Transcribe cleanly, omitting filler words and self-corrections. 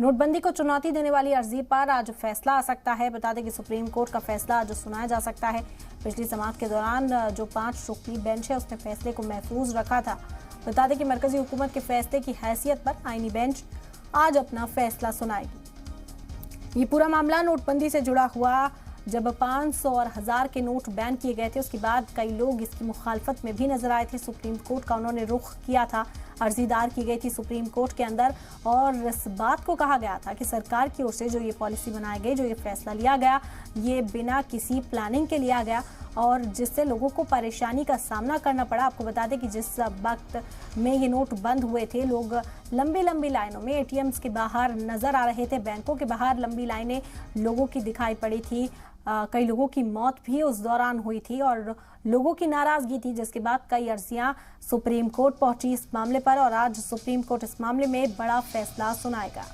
नोटबंदी को चुनौती देने वाली अर्जी पर आज फैसला आ सकता है। बता दें कि सुप्रीम कोर्ट का फैसला आज सुनाया जा सकता है। पिछली समाअत के दौरान जो 5 रुकनी बेंच है उसने फैसले को महफूज रखा था। बता दें कि मरकजी हुकूमत के फैसले की हैसियत पर आईनी बेंच आज अपना फैसला सुनाएगी। ये पूरा मामला नोटबंदी से जुड़ा हुआ। जब 500 और 1000 के नोट बैन किए गए थे उसके बाद कई लोग इसकी मुखालफत में भी नजर आए थे। सुप्रीम कोर्ट का उन्होंने रुख किया था। अर्जी दायर की गई थी सुप्रीम कोर्ट के अंदर और इस बात को कहा गया था कि सरकार की ओर से जो ये पॉलिसी बनाई गई, जो ये फैसला लिया गया, ये बिना किसी प्लानिंग के लिया गया और जिससे लोगों को परेशानी का सामना करना पड़ा। आपको बता दें कि जिस वक्त में ये नोट बंद हुए थे, लोग लंबी लंबी लाइनों में एटीएम्स के बाहर नजर आ रहे थे। बैंकों के बाहर लंबी लाइनें लोगों की दिखाई पड़ी थी। कई लोगों की मौत भी उस दौरान हुई थी और लोगों की नाराजगी थी, जिसके बाद कई अर्जियां सुप्रीम कोर्ट पहुंची इस मामले पर और आज सुप्रीम कोर्ट इस मामले में बड़ा फैसला सुनाएगा।